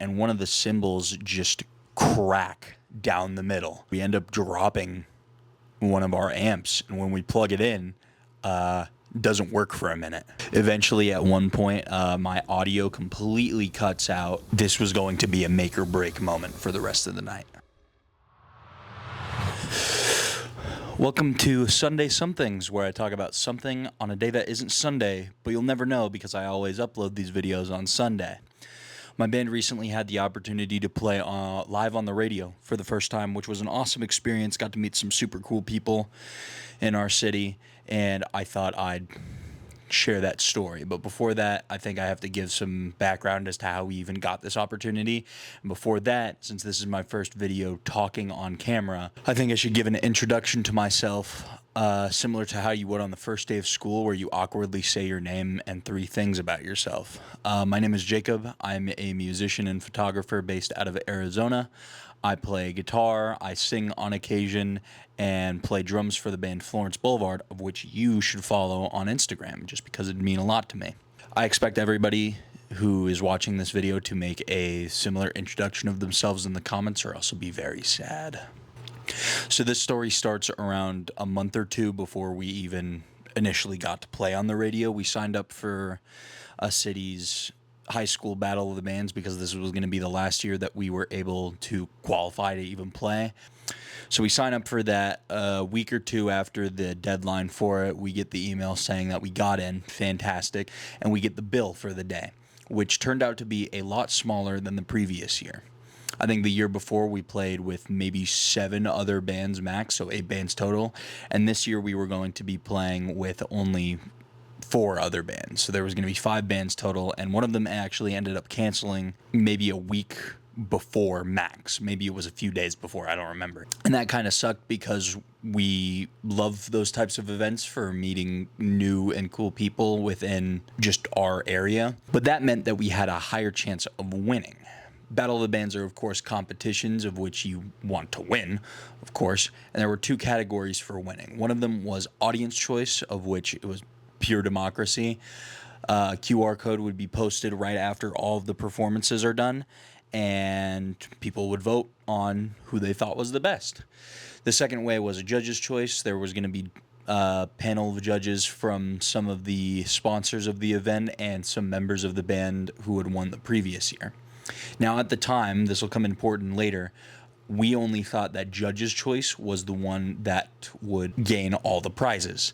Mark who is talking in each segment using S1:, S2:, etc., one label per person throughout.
S1: and one of the cymbals just crack down the middle. We end up dropping one of our amps, and when we plug it in, doesn't work for a minute. Eventually, at one point, my audio completely cuts out. This was going to be a make or break moment for the rest of the night. Welcome to Sunday Somethings, where I talk about something on a day that isn't Sunday, but you'll never know because I always upload these videos on Sunday. My band recently had the opportunity to play live on the radio for the first time, which was an awesome experience. Got to meet some super cool people in our city, and I thought I'd share that story. But before that, I think I have to give some background as to how we even got this opportunity. And before that, since this is my first video talking on camera, I think I should give an introduction to myself, similar to how you would on the first day of school, where you awkwardly say your name and 3 things about yourself. My name is Jacob. I'm a musician and photographer based out of Arizona. I play guitar, I sing on occasion, and play drums for the band Florence Boulevard, of which you should follow on Instagram, just because it'd mean a lot to me. I expect everybody who is watching this video to make a similar introduction of themselves in the comments, or else it'll be very sad. So this story starts around a month or 2 before we even initially got to play on the radio. We signed up for a city's high school battle of the bands because this was going to be the last year that we were able to qualify to even play. So we sign up for that. A week or 2 after the deadline for it, we get the email saying that we got in. Fantastic. And we get the bill for the day, which turned out to be a lot smaller than the previous year. I think the year before we played with maybe 7 other bands max, so 8 bands total. And this year we were going to be playing with only 4 other bands. So there was going to be 5 bands total, and one of them actually ended up canceling maybe a week before max. Maybe it was a few days before, I don't remember. And that kind of sucked because we love those types of events for meeting new and cool people within just our area. But that meant that we had a higher chance of winning. Battle of the Bands are, of course, competitions of which you want to win, of course, and there were 2 categories for winning. One of them was audience choice, of which it was pure democracy. QR code would be posted right after all of the performances are done, and people would vote on who they thought was the best. The second way was a judge's choice. There was going to be a panel of judges from some of the sponsors of the event and some members of the band who had won the previous year. Now, at the time, this will come important later, we only thought that judge's choice was the one that would gain all the prizes.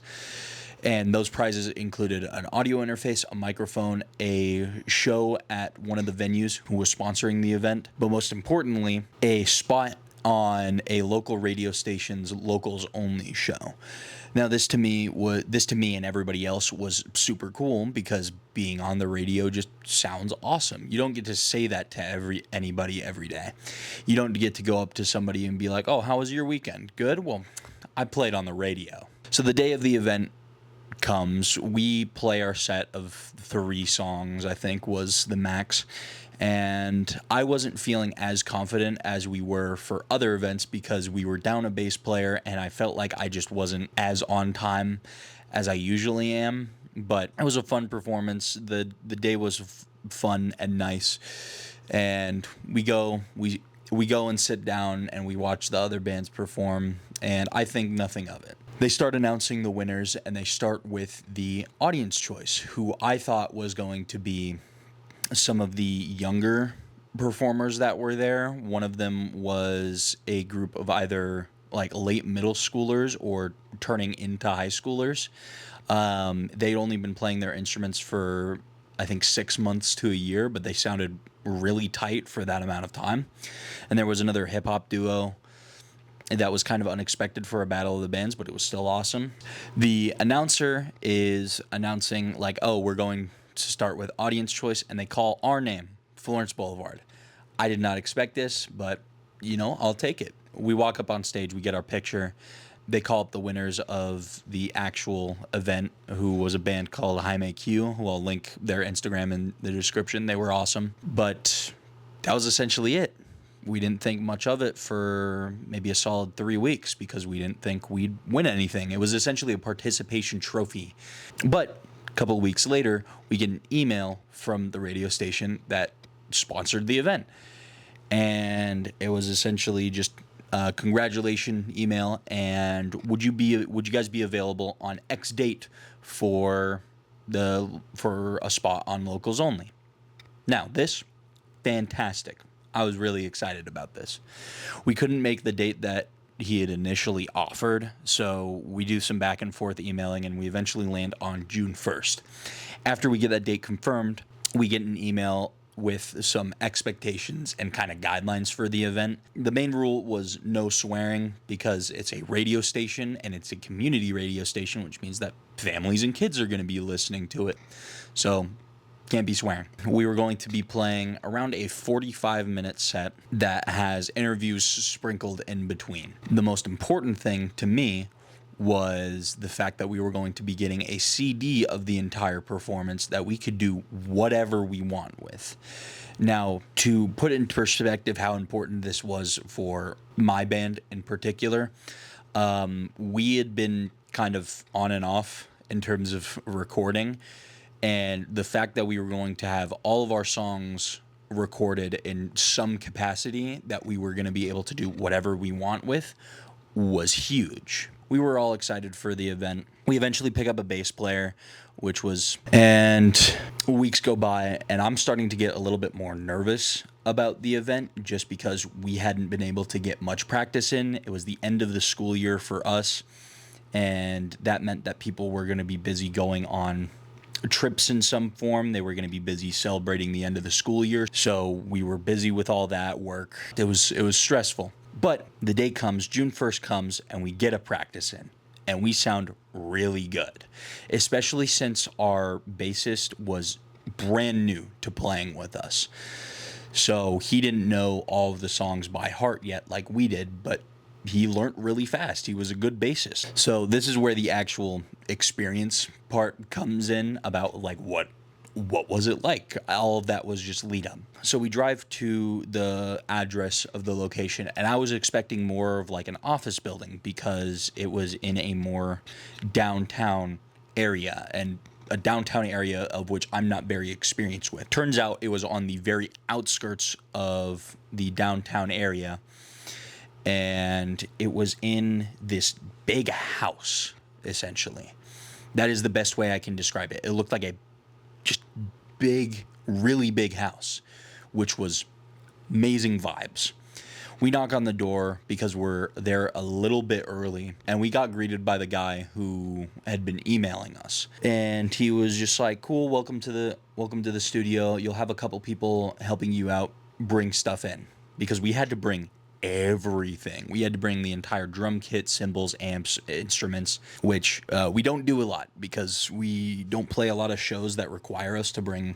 S1: And those prizes included an audio interface, a microphone, a show at one of the venues who was sponsoring the event, but most importantly, a spot on a local radio station's locals only show. Now, this to me and everybody else was super cool because being on the radio just sounds awesome. You don't get to say that to anybody every day. You don't get to go up to somebody and be like, "Oh, how was your weekend? Good? Well, I played on the radio." So the day of the event comes, we play our set of 3 songs, I think was the max, and I wasn't feeling as confident as we were for other events because we were down a bass player and I felt like I just wasn't as on time as I usually am. But it was a fun performance. The day was fun and nice, and we go and sit down and we watch the other bands perform, and I think nothing of it. They start announcing the winners, and they start with the audience choice, who I thought was going to be some of the younger performers that were there. One of them was a group of either like late middle schoolers or turning into high schoolers. They'd only been playing their instruments for, I think, 6 months to a year, but they sounded really tight for that amount of time. And there was another hip-hop duo that was kind of unexpected for a Battle of the Bands, but it was still awesome. The announcer is announcing, like, "Oh, we're going to start with audience choice," and they call our name, Florence Boulevard. I did not expect this, but, I'll take it. We walk up on stage, we get our picture. They call up the winners of the actual event, who was a band called Jaime Q, who I'll link their Instagram in the description. They were awesome. But that was essentially it. We didn't think much of it for maybe a solid 3 weeks because we didn't think we'd win anything. It was essentially a participation trophy. But a couple of weeks later, we get an email from the radio station that sponsored the event. And it was essentially just a congratulation email, and would you guys be available on X date for a spot on Locals Only? Now, this, fantastic. I was really excited about this. We couldn't make the date that he had initially offered, so we do some back and forth emailing, and we eventually land on June 1st. After we get that date confirmed, we get an email with some expectations and kind of guidelines for the event. The main rule was no swearing, because it's a radio station and it's a community radio station, which means that families and kids are going to be listening to it. So can't be swearing. We were going to be playing around a 45-minute set that has interviews sprinkled in between. The most important thing to me was the fact that we were going to be getting a CD of the entire performance that we could do whatever we want with. Now, to put in perspective how important this was for my band in particular, we had been kind of on and off in terms of recording, and the fact that we were going to have all of our songs recorded in some capacity that we were going to be able to do whatever we want with was huge. We were all excited for the event. We eventually pick up a bass player, and weeks go by, and I'm starting to get a little bit more nervous about the event just because we hadn't been able to get much practice in. It was the end of the school year for us, and that meant that people were going to be busy going on trips in some form. They were going to be busy celebrating the end of the school year, so we were busy with all that work. It was stressful. But the day comes, June 1st comes, and we get a practice in, and we sound really good, especially since our bassist was brand new to playing with us. So he didn't know all of the songs by heart yet like we did, but he learned really fast. He was a good bassist. So this is where the actual experience part comes in about like what was it like? All of that was just lead up. So we drive to the address of the location, and I was expecting more of like an office building because it was in a more downtown area, and a downtown area of which I'm not very experienced with. Turns out it was on the very outskirts of the downtown area, and it was in this big house, essentially. That is the best way I can describe it. It looked like a just big, really big house, which was amazing vibes. We knock on the door because we're there a little bit early, and we got greeted by the guy who had been emailing us. And he was just like, "Cool, welcome to the studio. You'll have a couple people helping you out bring stuff in." Because we had to bring everything. We had to bring the entire drum kit, cymbals, amps, instruments, which we don't do a lot because we don't play a lot of shows that require us to bring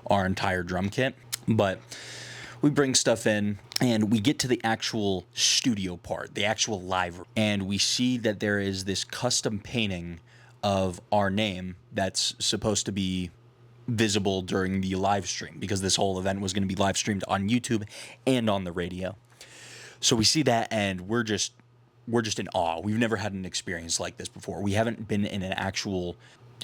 S1: our entire drum kit. But we bring stuff in, and we get to the actual studio part, the actual live room, and we see that there is this custom painting of our name that's supposed to be visible during the live stream, because this whole event was going to be live streamed on YouTube and on the radio. So we see that, and we're just in awe. We've never had an experience like this before. We haven't been in an actual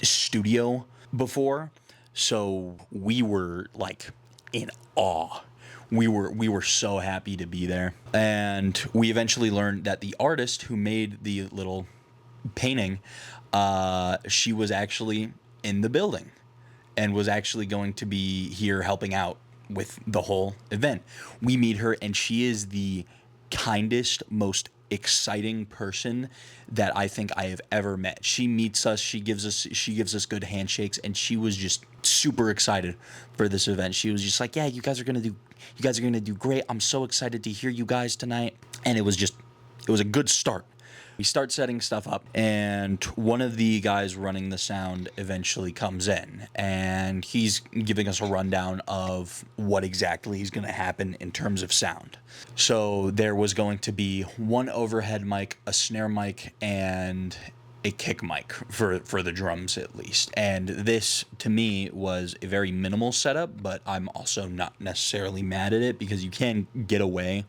S1: studio before, so we were like in awe. We were so happy to be there. And we eventually learned that the artist who made the little painting, she was actually in the building and was actually going to be here helping out with the whole event. We meet her, and she is the kindest, most exciting person that I think I have ever met. She meets us, she gives us good handshakes, and she was just super excited for this event. She was just like, "Yeah, you guys are gonna do great. I'm so excited to hear you guys tonight." And it was a good start. We start setting stuff up, and one of the guys running the sound eventually comes in, and he's giving us a rundown of what exactly is going to happen in terms of sound. So there was going to be one overhead mic, a snare mic, and a kick mic for the drums at least. And this, to me, was a very minimal setup, but I'm also not necessarily mad at it because you can get away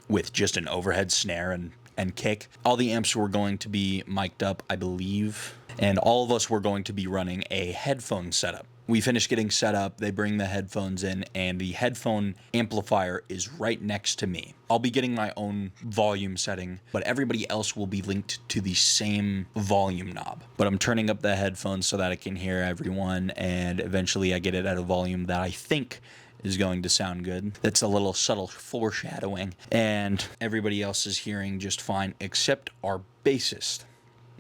S1: with just an overhead snare and kick. All the amps were going to be mic'd up, I believe, and all of us were going to be running a headphone setup, We finish getting set up, they bring the headphones in, and the headphone amplifier is right next to me. I'll be getting my own volume setting, but everybody else will be linked to the same volume knob. But I'm turning up the headphones so that I can hear everyone, and eventually I get it at a volume that I think is going to sound good. That's a little subtle foreshadowing, and everybody else is hearing just fine except our bassist.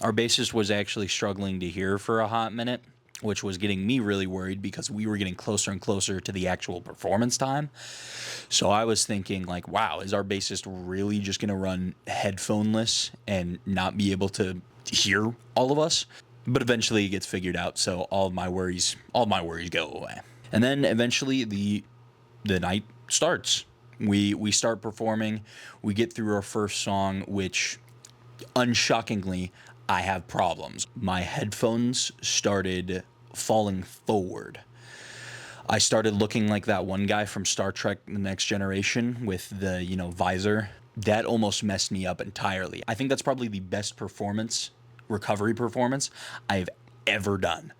S1: Our bassist was actually struggling to hear for a hot minute, which was getting me really worried because we were getting closer and closer to the actual performance time. So I was thinking, like, wow, is our bassist really just going to run headphoneless and not be able to hear all of us? But eventually it gets figured out, so all my worries go away. And then eventually the night starts. We start performing. We get through our first song, which, unshockingly, I have problems. My headphones started falling forward. I started looking like that one guy from Star Trek The Next Generation with the, visor. That almost messed me up entirely. I think that's probably the best recovery performance I've ever done,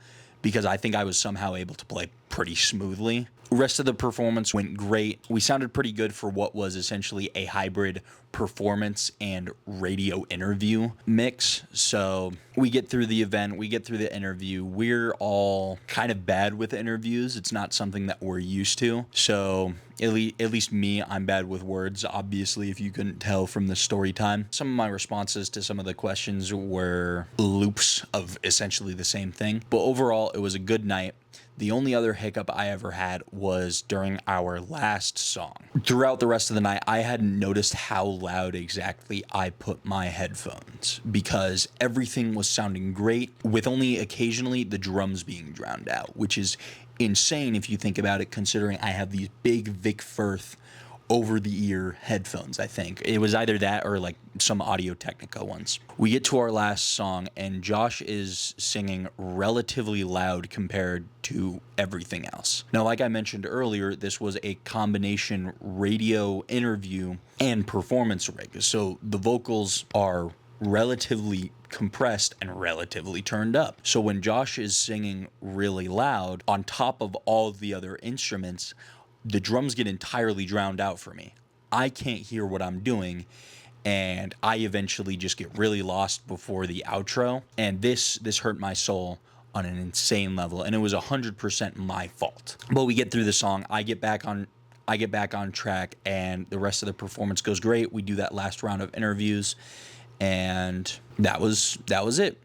S1: because I think I was somehow able to play pretty smoothly. The rest of the performance went great. We sounded pretty good for what was essentially a hybrid performance and radio interview mix. So we get through the event, we get through the interview. We're all kind of bad with interviews. It's not something that we're used to. So at least me, I'm bad with words, obviously, if you couldn't tell from the story time. Some of my responses to some of the questions were loops of essentially the same thing. But overall, it was a good night. The only other hiccup I ever had was during our last song. Throughout the rest of the night, I hadn't noticed how loud exactly I put my headphones, because everything was sounding great, with only occasionally the drums being drowned out, which is insane if you think about it, considering I have these big Vic Firth over-the-ear headphones. I think it was either that or like some Audio-Technica ones. We get to our last song, and Josh is singing relatively loud compared to everything else. Now, like I mentioned earlier, this was a combination radio interview and performance rig, so the vocals are relatively compressed and relatively turned up. So when Josh is singing really loud, on top of all the other instruments, the drums get entirely drowned out for me. I can't hear what I'm doing, and I eventually just get really lost before the outro, and this hurt my soul on an insane level, and it was 100% my fault. But we get through the song, I get back on track, and the rest of the performance goes great. We do that last round of interviews, and that was it.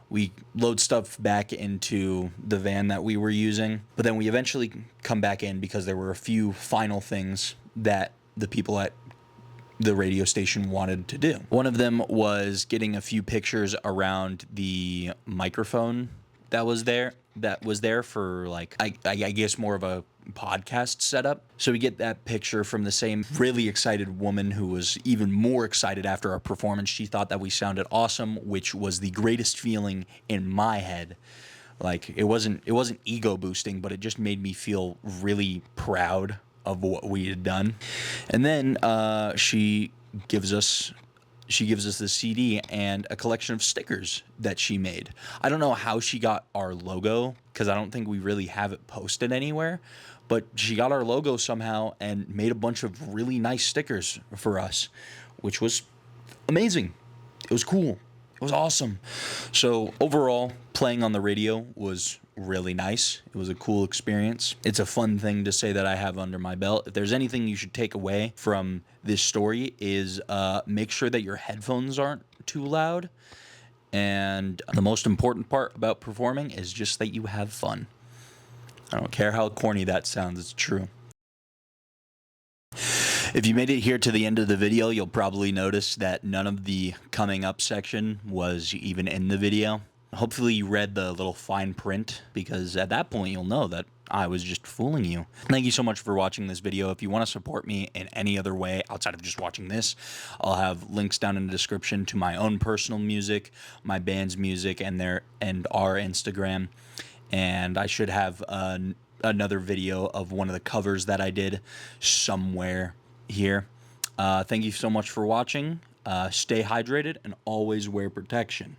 S1: We load stuff back into the van that we were using, but then we eventually come back in because there were a few final things that the people at the radio station wanted to do. One of them was getting a few pictures around the microphone that was there for, like, I guess more of a podcast setup. So we get that picture from the same really excited woman who was even more excited after our performance. She thought that we sounded awesome, which was the greatest feeling in my head. Like, it wasn't ego boosting, but it just made me feel really proud of what we had done. And then she gives us the CD and a collection of stickers that she made. I don't know how she got our logo, because I don't think we really have it posted anywhere, but she got our logo somehow and made a bunch of really nice stickers for us, which was amazing. It was cool. It was awesome. So overall, playing on the radio was really nice. It was a cool experience. It's a fun thing to say that I have under my belt. If there's anything you should take away from this story, is make sure that your headphones aren't too loud. And the most important part about performing is just that you have fun. I don't care how corny that sounds, it's true. If you made it here to the end of the video, you'll probably notice that none of the coming up section was even in the video. Hopefully you read the little fine print, because at that point you'll know that I was just fooling you. Thank you so much for watching this video. If you want to support me in any other way outside of just watching this, I'll have links down in the description to my own personal music, my band's music, and our Instagram. And I should have another video of one of the covers that I did somewhere here. Thank you so much for watching. Stay hydrated and always wear protection.